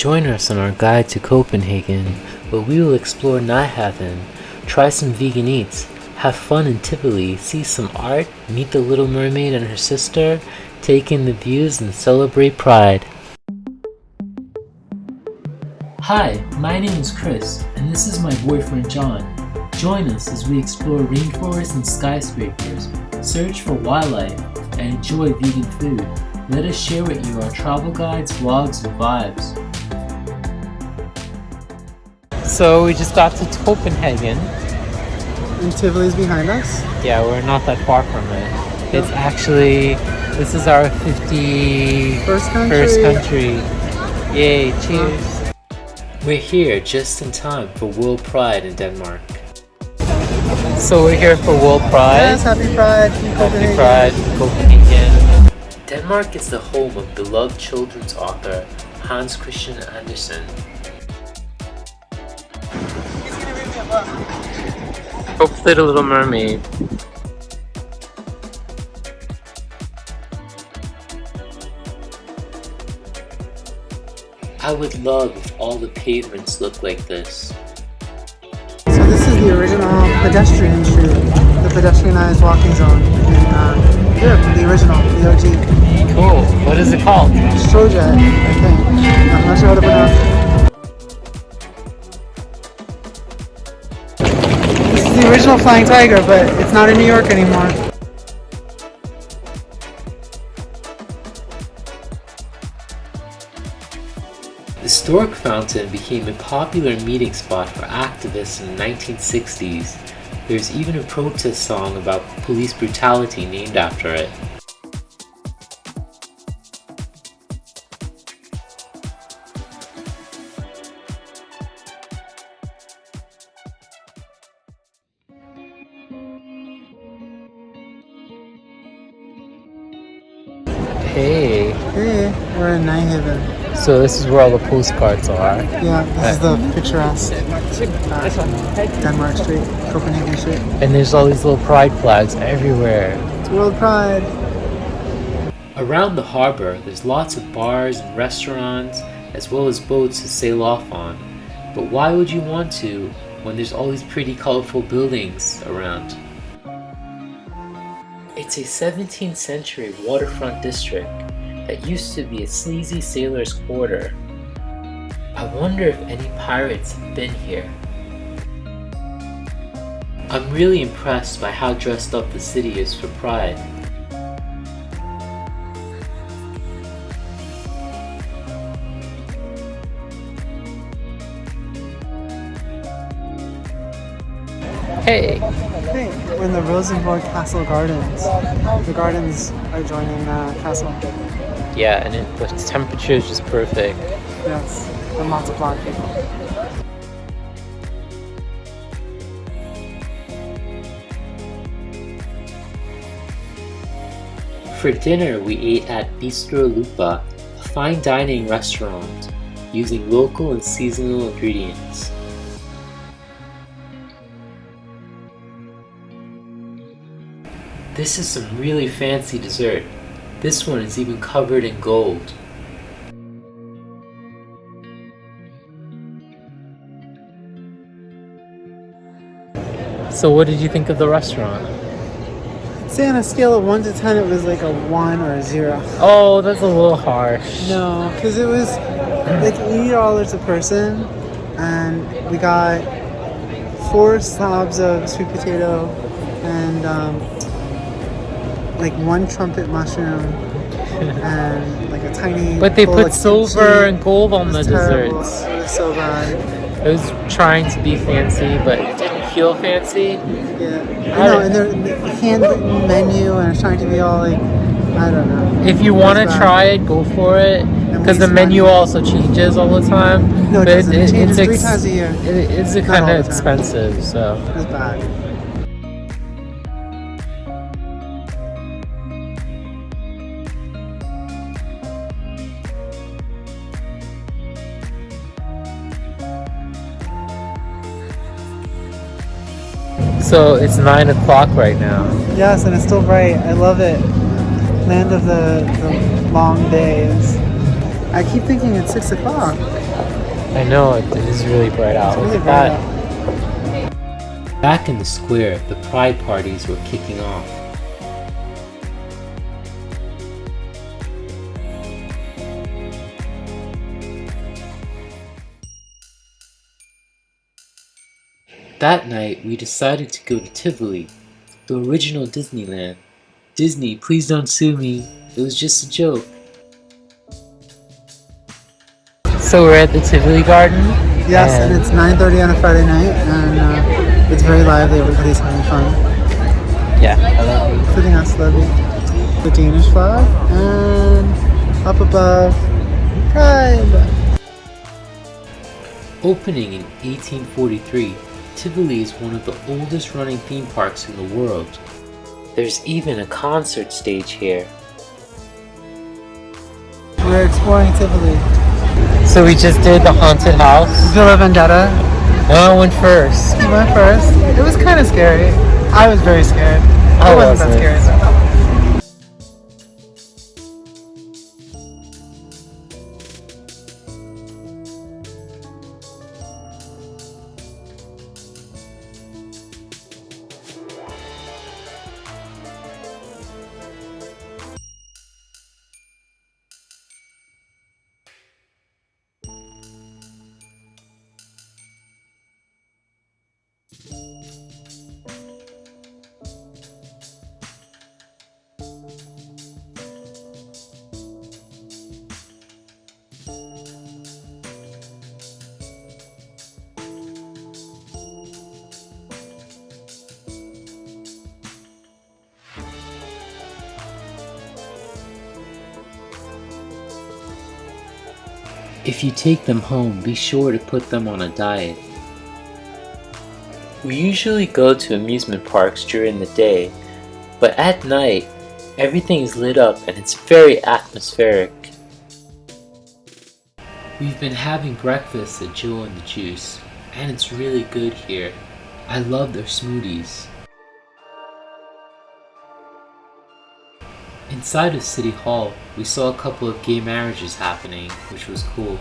Join us on our guide to Copenhagen, where we will explore Nyhavn, try some vegan eats, have fun in Tivoli, see some art, meet the Little Mermaid and her sister, take in the views and celebrate Pride. Hi, my name is Chris, and this is my boyfriend John. Join us as we explore rainforests and skyscrapers, search for wildlife, and enjoy vegan food. Let us share with you our travel guides, vlogs, and vibes. So we just got to Copenhagen. And Tivoli's behind us? Yeah, we're not that far from it. It's actually, this is our 51st country. Yay, cheers. We're here just in time for World Pride in Denmark. So we're here for World Pride. Yes, happy Pride in Copenhagen. Happy Pride in Copenhagen. Denmark is the home of beloved children's author Hans Christian Andersen. Hopefully the Little Mermaid. I would love if all the pavements looked like this. So this is the original pedestrian street, the pedestrianized walking zone in Europe, the original, the OG. Cool. What is it called? Strojet, I think. I'm not sure how to pronounce it. This is the original Flying Tiger, but it's not in New York anymore. The Stork Fountain became a popular meeting spot for activists in the 1960s. There's even a protest song about police brutality named after it. Hey, We're in Nyhavn. so this is where all the postcards are. Yeah, this is the picturesque Denmark Street, Copenhagen Street. And there's all these little pride flags everywhere. It's World Pride. Around the harbor, there's lots of bars and restaurants, as well as boats to sail off on. But why would you want to when there's all these pretty colorful buildings around? It's a 17th century waterfront district that used to be a sleazy sailor's quarter. I wonder if any pirates have been here. I'm really impressed by how dressed up the city is for Pride. Hey! Hey, we're in the Rosenborg Castle Gardens. The gardens are joining the castle. Yeah, and the temperature is just perfect. Yes, and lots of blonde people. For dinner, we ate at Bistro Lupa, a fine dining restaurant, using local and seasonal ingredients. This is some really fancy dessert. This one is even covered in gold. So what did you think of the restaurant? I'd say on a scale of 1 to 10, it was like a 1 or a 0. Oh, that's a little harsh. No, because it was like $80 a person, and we got 4 slabs of sweet potato and like 1 trumpet mushroom and like a tiny. But they bowl put of silver kimchi. and gold on It the was terrible. desserts. It was so bad. It was trying to be fancy, but it didn't feel fancy. Yeah, I know, and the handwritten menu, and it's trying to be all like, I don't know. If you want to try it, go for it. Because the menu also changes all the time. No, it but doesn't. It changes 3 times a year. It's Not kind all of the time. expensive, so. It was bad. So it's 9 o'clock right now. Yes, and it's still bright. I love it. Land of the long days. I keep thinking it's 6 o'clock. I know, it is really bright out. It's really Look bright at that. Back in the square, the pride parties were kicking off. That night, we decided to go to Tivoli, the original Disneyland. Disney, please don't sue me. It was just a joke. So we're at the Tivoli Garden? Yes, and it's 9:30 on a Friday night, and it's very lively. Everybody's having fun. Yeah, I love you. Including us, Levy. The Danish flag, and up above, Pride. Opening in 1843, Tivoli is one of the oldest running theme parks in the world. There's even a concert stage here. We're exploring Tivoli. So we just did the haunted house. Villa Vendetta. I went first. You went first. It was kind of scary. I was very scared. I It wasn't that wasn't. scary though. If you take them home, be sure to put them on a diet. We usually go to amusement parks during the day, but at night, everything is lit up and it's very atmospheric. We've been having breakfast at Joe and the Juice, and it's really good here. I love their smoothies. Inside of City Hall, we saw a couple of gay marriages happening, which was cool.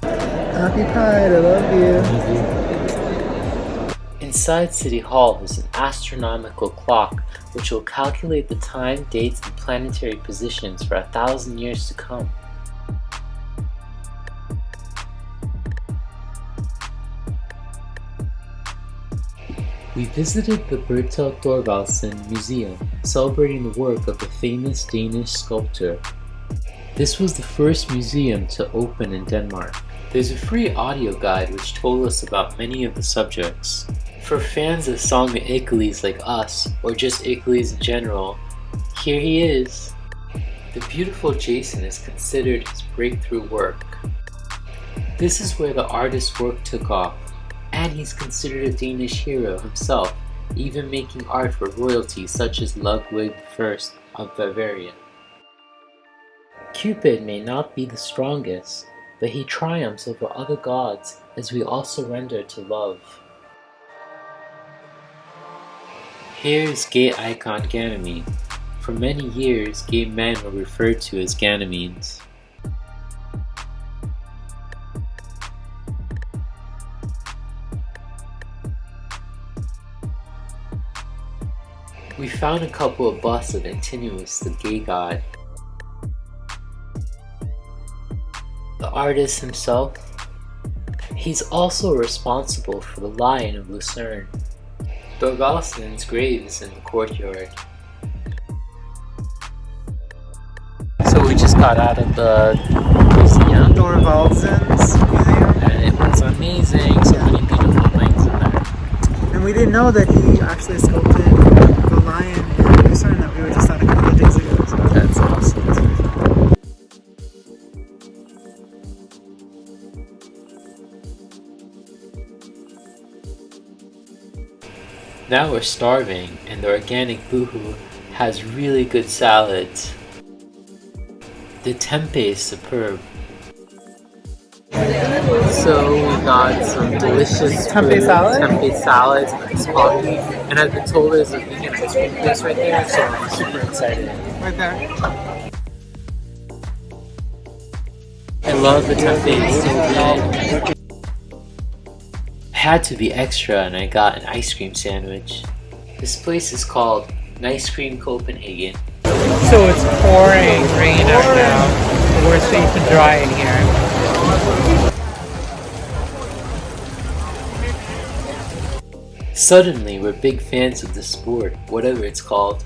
Happy Pride, I love you. Inside City Hall is an astronomical clock which will calculate the time, dates, and planetary positions for 1,000 years to come. We visited the Bertel Torvaldsen Museum, celebrating the work of the famous Danish sculptor. This was the first museum to open in Denmark. There's a free audio guide which told us about many of the subjects. For fans of song Achilles like us, or just Achilles in general, here he is. The beautiful Jason is considered his breakthrough work. This is where the artist's work took off, and he's considered a Danish hero himself, even making art for royalty such as Ludwig I of Bavaria. Cupid may not be the strongest, but he triumphs over other gods as we all surrender to love. Here is gay icon Ganymede. For many years, gay men were referred to as Ganymedes. We found a couple of busts of Antinous, the gay god. The artist himself, he's also responsible for the Lion of Lucerne. Torvaldsen's grave is in the courtyard. So we just got out of the museum. Torvaldsen's museum. And it was amazing, so many beautiful things in there. And we didn't know that he actually sculpted the lion in Lucerne that we were just at a couple of days ago. So That's awesome. that's pretty fun. Now we're starving, and the organic Boohoo has really good salads. The tempeh is superb. So we got some delicious Tempeh food, salad? tempeh salads, iced coffee, and I've been told there's a vegan ice cream place right there, so I'm super excited. Right there. I love the tempeh, it's so good. I had to be extra and I got an ice cream sandwich. This place is called Ice Cream Copenhagen. So it's pouring rain right now, but we're safe and dry in here. Suddenly, we're big fans of the sport, whatever it's called.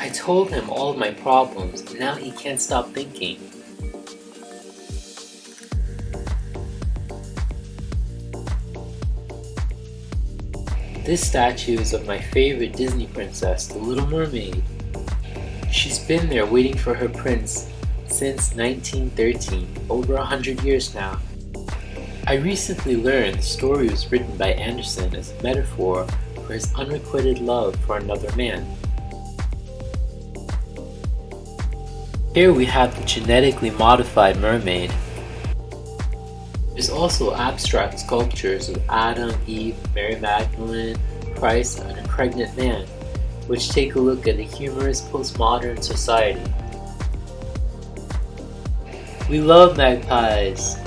I told him all of my problems, and now he can't stop thinking. This statue is of my favorite Disney princess, the Little Mermaid. She's been there waiting for her prince since 1913, over 100 years now. I recently learned the story was written by Andersen as a metaphor for his unrequited love for another man. Here we have the genetically modified mermaid. There's also abstract sculptures of Adam, Eve, Mary Magdalene, Christ, and a pregnant man, which take a look at a humorous postmodern society. We love magpies!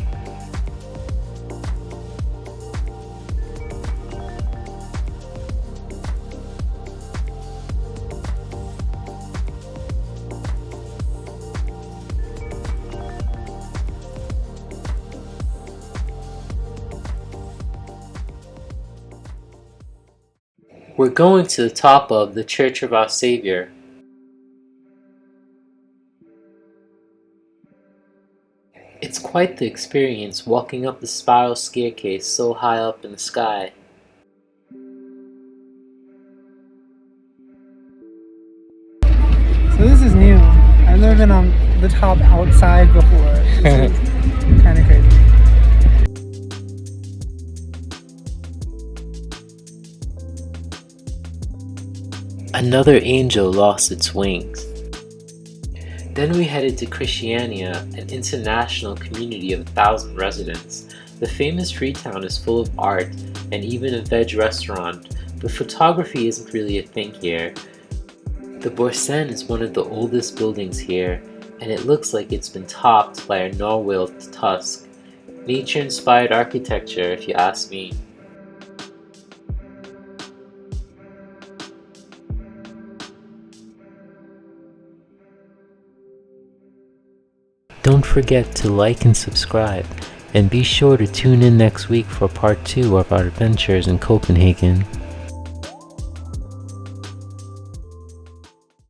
We're going to the top of the Church of Our Savior. It's quite the experience walking up the spiral staircase so high up in the sky. So this is new. I've never been on the top outside before. This is kind of crazy. Another angel lost its wings. Then we headed to Christiania, an international community of 1,000 residents. The famous free town is full of art and even a veg restaurant, but photography isn't really a thing here. The Borsen is one of the oldest buildings here, and it looks like it's been topped by a narwhal tusk. Nature-inspired architecture, if you ask me. Don't forget to like and subscribe, and be sure to tune in next week for part 2 of our adventures in Copenhagen.